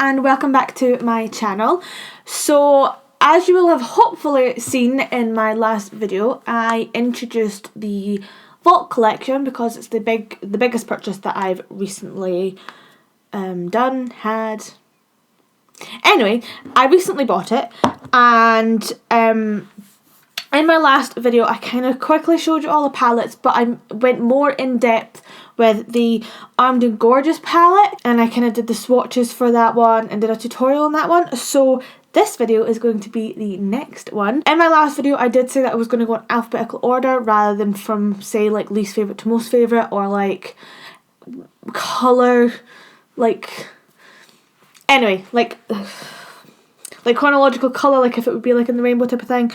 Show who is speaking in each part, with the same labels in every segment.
Speaker 1: and welcome back to my channel. So as you will have hopefully seen in my last video, I introduced the Vault collection because it's the biggest purchase that I've recently had. Anyway, I recently bought it, and in my last video I kind of quickly showed you all the palettes, but I went more in depth with the Armed and Gorgeous palette, and I kind of did the swatches for that one and did a tutorial on that one. So this video is going to be the next one. In my last video I did say that I was going to go in alphabetical order rather than from, say, like least favourite to most favourite, or like colour, like anyway, like chronological colour, like if it would be like in the rainbow type of thing.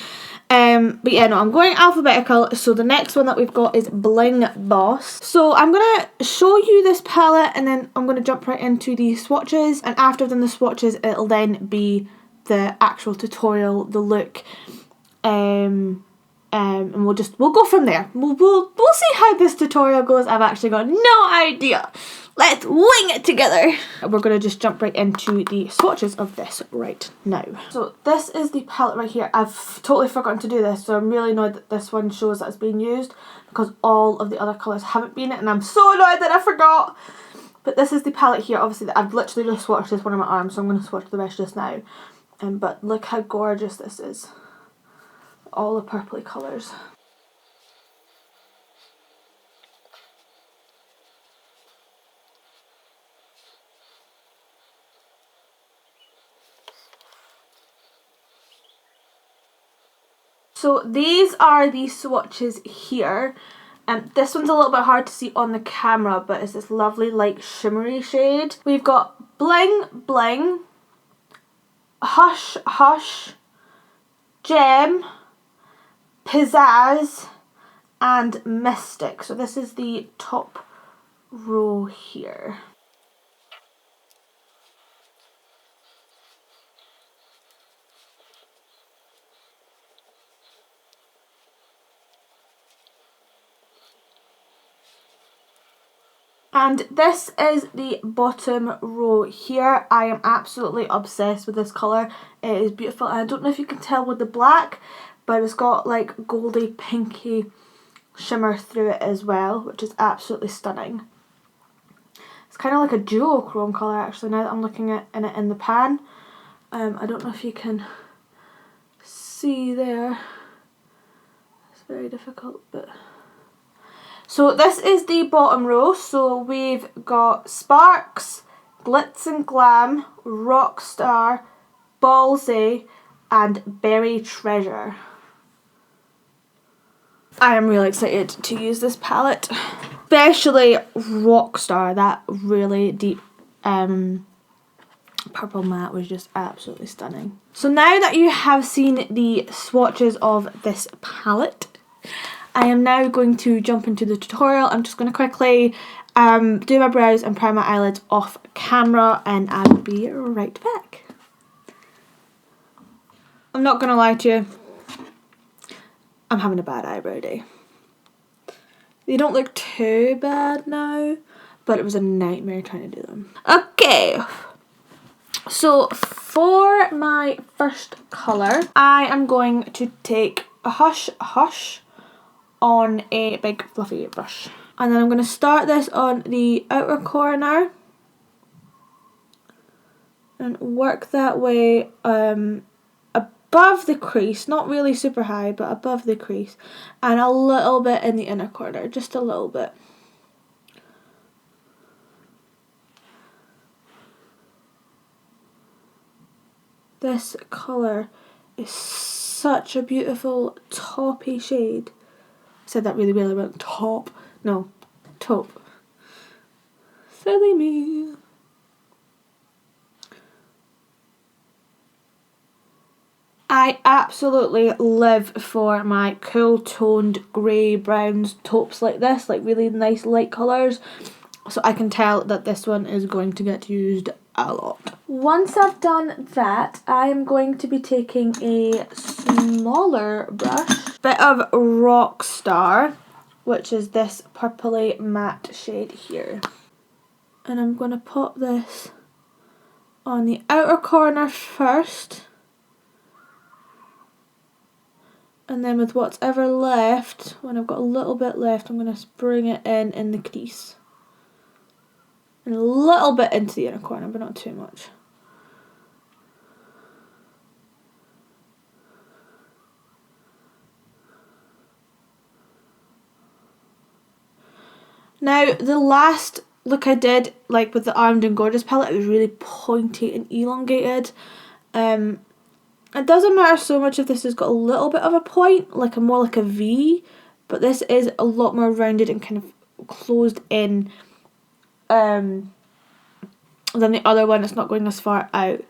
Speaker 1: But yeah, no, I'm going alphabetical. So the next one that we've got is Bling Boss. So I'm gonna show you this palette and then I'm gonna jump right into the swatches, and after I've done the swatches it'll then be the actual tutorial, the look, and we'll go from there. We'll see how this tutorial goes. I've actually got no idea. Let's wing it together. We're going to just jump right into the swatches of this right now. So this is the palette right here. I've totally forgotten to do this, so I'm really annoyed that this one shows that it's being used because all of the other colours haven't been, and I'm so annoyed that I forgot. But this is the palette here. Obviously, I've literally just swatched this one on my arm, so I'm going to swatch the rest just now. But look how gorgeous this is. All the purpley colours. So these are the swatches here, and this one's a little bit hard to see on the camera, but it's this lovely like shimmery shade. We've got Bling Bling, Hush Hush, Gem, Pizzazz, and Mystic. So this is the top row here. And this is the bottom row here. I am absolutely obsessed with this colour. It is beautiful, and I don't know if you can tell with the black, but it's got like goldy pinky shimmer through it as well, which is absolutely stunning. It's kind of like a duochrome colour actually, now that I'm looking at it in the pan. I don't know if you can see there. It's very difficult, but... So this is the bottom row. So we've got Sparks, Glitz and Glam, Rockstar, Ballsy, and Berry Treasure. I am really excited to use this palette, especially Rockstar. That really deep purple matte was just absolutely stunning. So now that you have seen the swatches of this palette, I am now going to jump into the tutorial. I'm just going to quickly do my brows and prime my eyelids off camera, and I will be right back. I'm not going to lie to you, I'm having a bad eyebrow day. They don't look too bad now, but it was a nightmare trying to do them. Okay, so for my first colour, I am going to take a Hush Hush on a big fluffy brush, and then I'm going to start this on the outer corner and work that way above the crease, not really super high but above the crease, and a little bit in the inner corner, just a little bit. This colour is such a beautiful taupey shade. I said that really well, I went top. No, taupe. Silly me. I absolutely live for my cool toned grey browns taupes like this, like really nice light colours. So I can tell that this one is going to get used a lot. Once I've done that, I am going to be taking a smaller brush, bit of Rockstar, which is this purpley matte shade here. And I'm going to pop this on the outer corner first. And then with what's ever left, when I've got a little bit left, I'm going to bring it in the crease. And a little bit into the inner corner, but not too much. Now, the last look I did, like with the Armed and Gorgeous palette, it was really pointy and elongated. It doesn't matter so much if this has got a little bit of a point, like more like a V, but this is a lot more rounded and kind of closed in than the other one. It's not going as far out,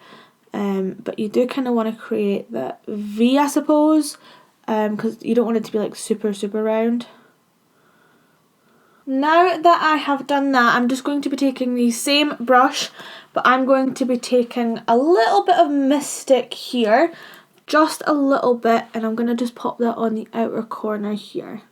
Speaker 1: but you do kind of want to create that V, I suppose, because you don't want it to be like super round. Now that I have done that, I'm just going to be taking the same brush, but I'm going to be taking a little bit of Mystic here, just a little bit, and I'm going to just pop that on the outer corner here.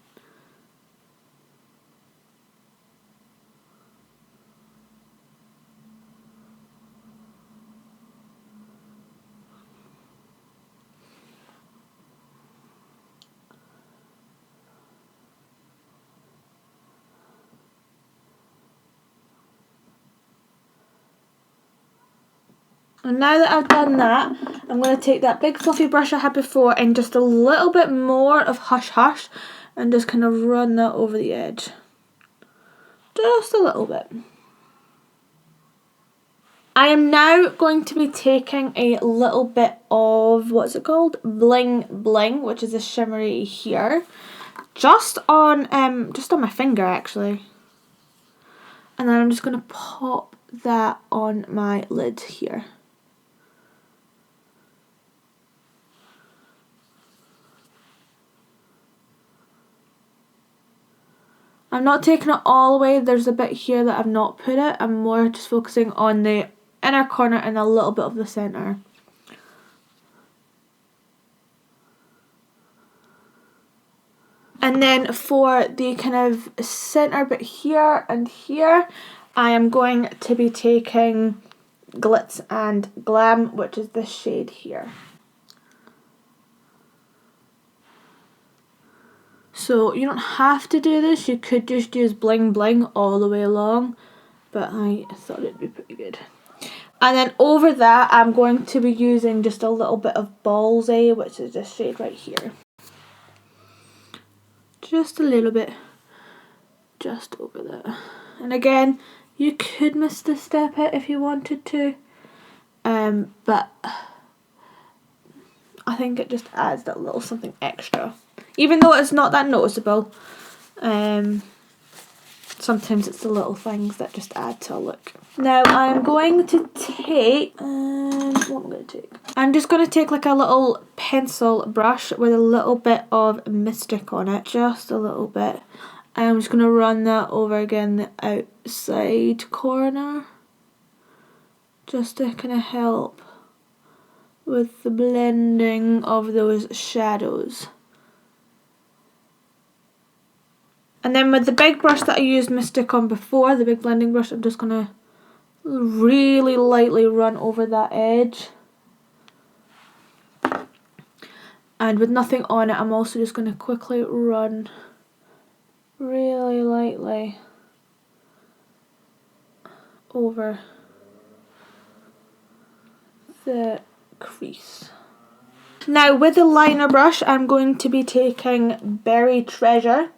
Speaker 1: And now that I've done that, I'm going to take that big fluffy brush I had before and just a little bit more of Hush Hush and just kind of run that over the edge. Just a little bit. I am now going to be taking a little bit of, what's it called? Bling Bling, which is a shimmery here. Just on my finger actually. And then I'm just going to pop that on my lid here. I'm not taking it all the way, there's a bit here that I've not put it. I'm more just focusing on the inner corner and a little bit of the centre. And then for the kind of centre bit here and here, I am going to be taking Glitz and Glam, which is this shade here. So you don't have to do this, you could just use Bling Bling all the way along, but I thought it'd be pretty good. And then over that, I'm going to be using just a little bit of Ballsy, which is this shade right here. Just a little bit, just over there. And again, you could misstep it if you wanted to, but I think it just adds that little something extra. Even though it's not that noticeable, sometimes it's the little things that just add to a look. Now I'm going to take, what am I going to take? I'm just going to take like a little pencil brush with a little bit of Mystic on it, just a little bit. And I'm just going to run that over again the outside corner, just to kind of help with the blending of those shadows. And then with the big brush that I used Mystic on before, the big blending brush, I'm just going to really lightly run over that edge. And with nothing on it, I'm also just going to quickly run really lightly over the crease. Now with the liner brush, I'm going to be taking Berry Treasure,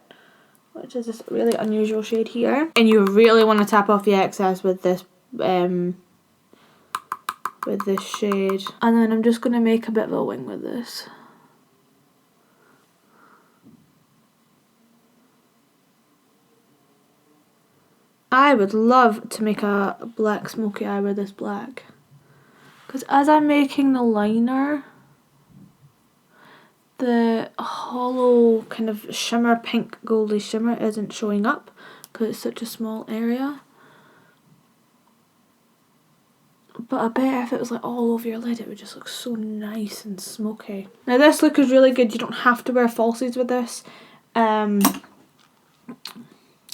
Speaker 1: which is this really unusual shade here. And you really want to tap off the excess with this shade. And then I'm just going to make a bit of a wing with this. I would love to make a black smoky eye with this black. Because as I'm making the liner, the hollow kind of shimmer, pink goldy shimmer isn't showing up because it's such a small area. But I bet if it was like all over your lid, it would just look so nice and smoky. Now this look is really good. You don't have to wear falsies with this.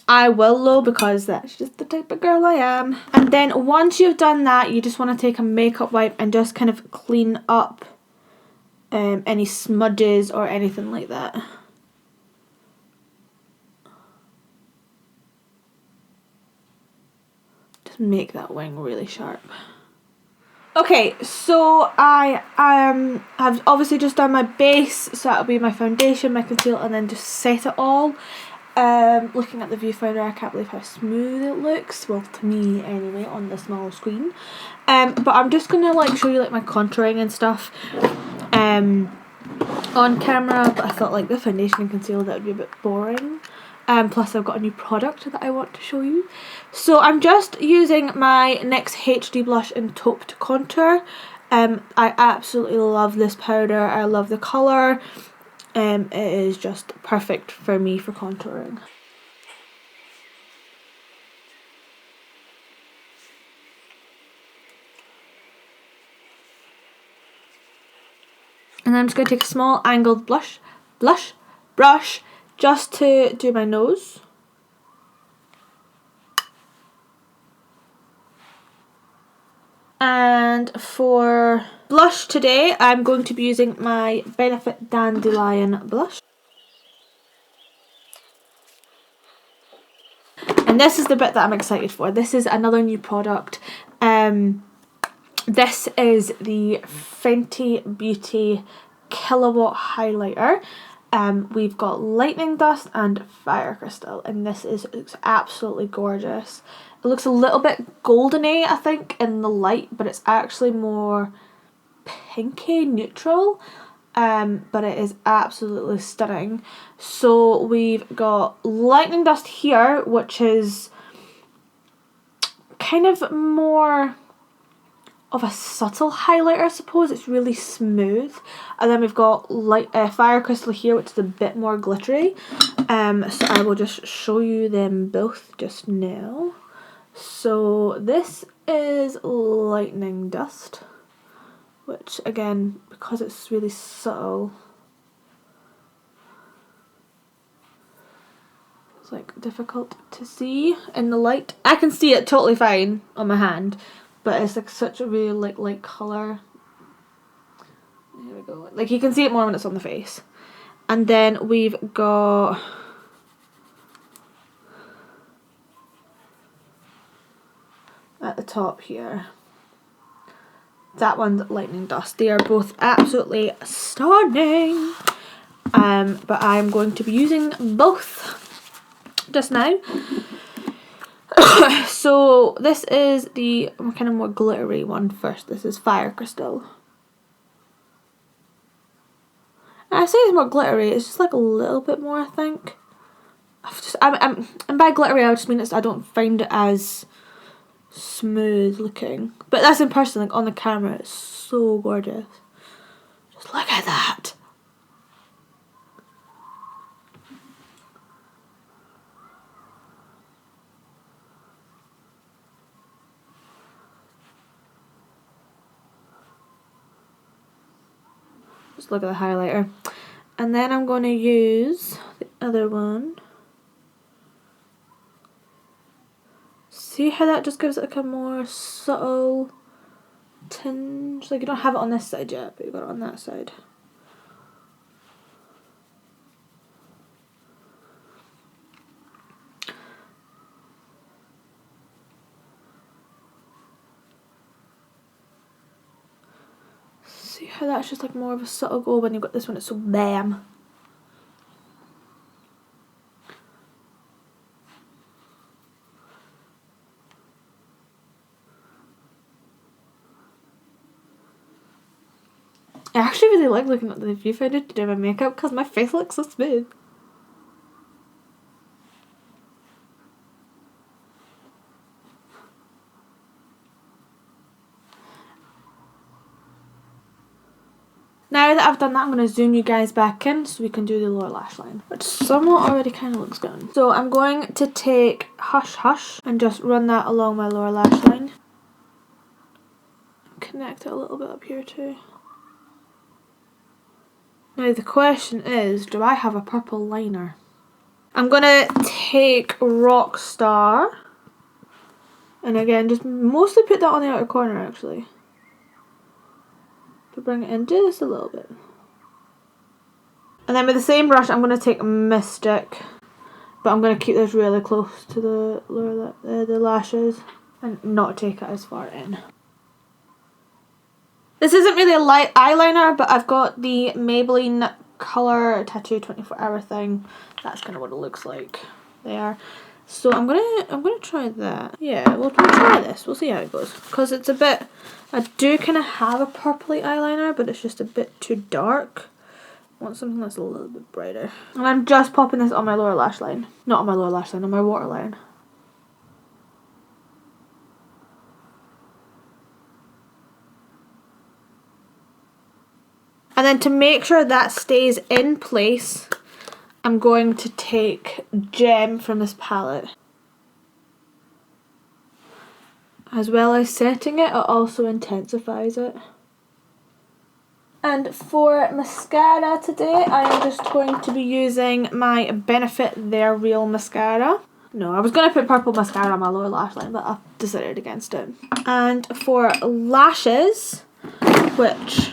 Speaker 1: I will though, because that's just the type of girl I am. And then once you've done that, you just want to take a makeup wipe and just kind of clean up any smudges or anything like that. Just make that wing really sharp. Okay, so I have obviously just done my base, so that'll be my foundation, my concealer, and then just set it all. Looking at the viewfinder, I can't believe how smooth it looks. Well, to me anyway, on the small screen. But I'm just gonna like show you like my contouring and stuff on camera. But I thought like the foundation and concealer, that would be a bit boring. Plus I've got a new product that I want to show you. So I'm just using my NYX HD blush in taupe to contour. I absolutely love this powder. I love the colour. It is just perfect for me for contouring. And then I'm just going to take a small angled brush just to do my nose. And for blush today, I'm going to be using my Benefit Dandelion blush. And this is the bit that I'm excited for. This is another new product. This is the Fenty Beauty Kilowatt Highlighter. We've got lightning dust and fire crystal, and this is absolutely gorgeous. It looks a little bit goldeny, I think, in the light, but it's actually more pinky neutral. But it is absolutely stunning. So we've got lightning dust here, which is kind of more of a subtle highlighter, I suppose. It's really smooth. And then we've got fire crystal here, which is a bit more glittery. So I will just show you them both just now. So this is lightning dust, which again, because it's really subtle, it's like difficult to see in the light. I can see it totally fine on my hand, but it's like such a really light colour. There we go. Like you can see it more when it's on the face. And then we've got at the top here, that one's lightning dust. They are both absolutely stunning. But I'm going to be using both just now. So this is the kind of more glittery one first. This is fire crystal. And I say it's more glittery. It's just like a little bit more, I think. And by glittery, I just mean I don't find it as smooth looking. But that's in person. Like on the camera, it's so gorgeous. Just look at that. Just look at the highlighter. And then I'm going to use the other one. See how that just gives it like a more subtle tinge? Like you don't have it on this side yet, but you've got it on that side. See how that's just like more of a subtle glow when you've got this one, it's so bam. I actually really like looking at the viewfinder to do my makeup because my face looks so smooth. Now that I've done that, I'm going to zoom you guys back in so we can do the lower lash line, which somewhat already kind of looks good. So I'm going to take Hush Hush and just run that along my lower lash line. Connect it a little bit up here too. Now the question is, do I have a purple liner? I'm going to take Rockstar. And again, just mostly put that on the outer corner actually. To bring it in just a little bit. And then with the same brush, I'm going to take Mystic. But I'm going to keep this really close to the lower the lashes. And not take it as far in. This isn't really a light eyeliner, but I've got the Maybelline Colour Tattoo 24-hour thing. That's kind of what it looks like there. So I'm gonna try that. Yeah, we'll try this. We'll see how it goes. Because it's a bit, I do kind of have a purpley eyeliner, but it's just a bit too dark. I want something that's a little bit brighter. And I'm just popping this on my lower lash line. Not on my lower lash line, on my waterline. And then to make sure that stays in place, I'm going to take Gem from this palette. As well as setting it, it also intensifies it. And for mascara today, I am just going to be using my Benefit They're Real mascara. No, I was going to put purple mascara on my lower lash line, but I've decided against it. And for lashes, which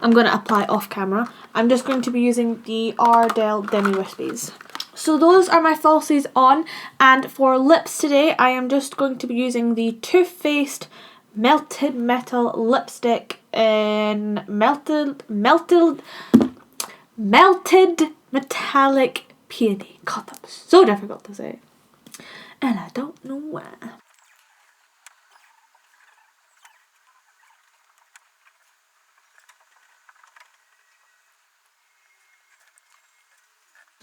Speaker 1: I'm going to apply off camera, I'm just going to be using the Ardell Demi Wispies. So those are my falsies on, and for lips today I am just going to be using the Too Faced Melted Metal Lipstick in Melted Metallic Peony. God, that was so difficult to say. And I don't know why.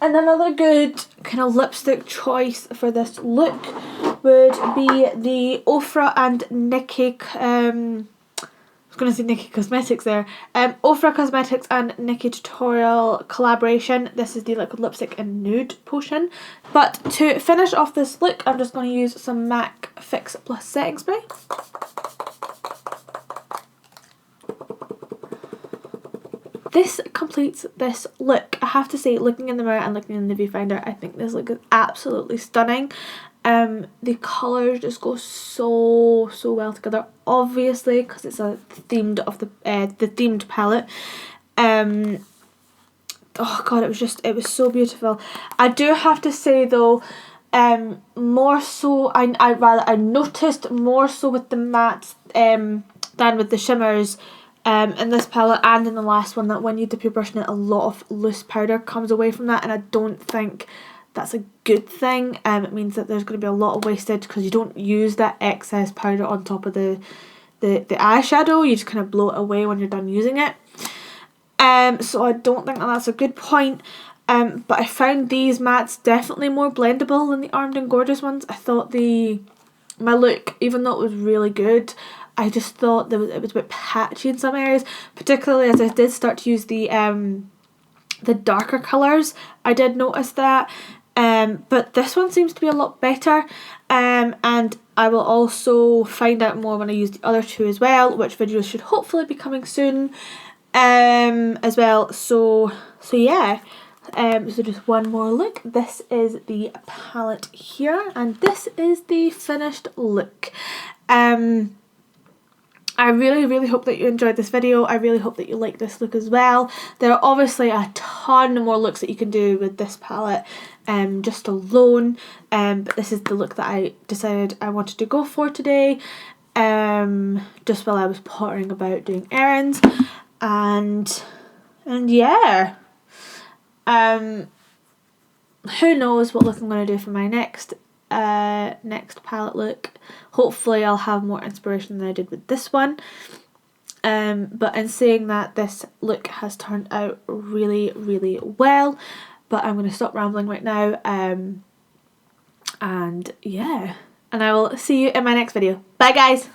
Speaker 1: And another good kind of lipstick choice for this look would be the Ofra and Nikki, I was going to say Nikki Cosmetics there, Ofra Cosmetics and Nikki Tutorial collaboration. This is the liquid lipstick in Nude Potion. But to finish off this look, I'm just going to use some MAC Fix Plus Setting Spray. This completes this look. I have to say, looking in the mirror and looking in the viewfinder, I think this look is absolutely stunning. The colours just go so well together. Obviously, because it's a themed of the themed palette. Oh god, it was so beautiful. I do have to say though, more so I noticed more so with the mattes than with the shimmers. In this palette and in the last one, that when you dip your brush in it, a lot of loose powder comes away from that, and I don't think that's a good thing. It means that there's going to be a lot of wastage because you don't use that excess powder on top of the eyeshadow. You just kind of blow it away when you're done using it. So I don't think that's a good point. But I found these mattes definitely more blendable than the Armed and Gorgeous ones. I thought my look, even though it was really good, I just thought it was a bit patchy in some areas, particularly as I did start to use the darker colours. I did notice that, but this one seems to be a lot better, and I will also find out more when I use the other two as well, which videos should hopefully be coming soon, as well. So yeah. So just one more look. This is the palette here, and this is the finished look. I really hope that you enjoyed this video. I really hope that you like this look as well. There are obviously a ton more looks that you can do with this palette just alone, but this is the look that I decided I wanted to go for today, just while I was pottering about doing errands, and yeah, who knows what look I'm going to do for my next palette look. Hopefully I'll have more inspiration than I did with this one, but in saying that, this look has turned out really well. But I'm going to stop rambling right now, and yeah, and I will see you in my next video. Bye guys.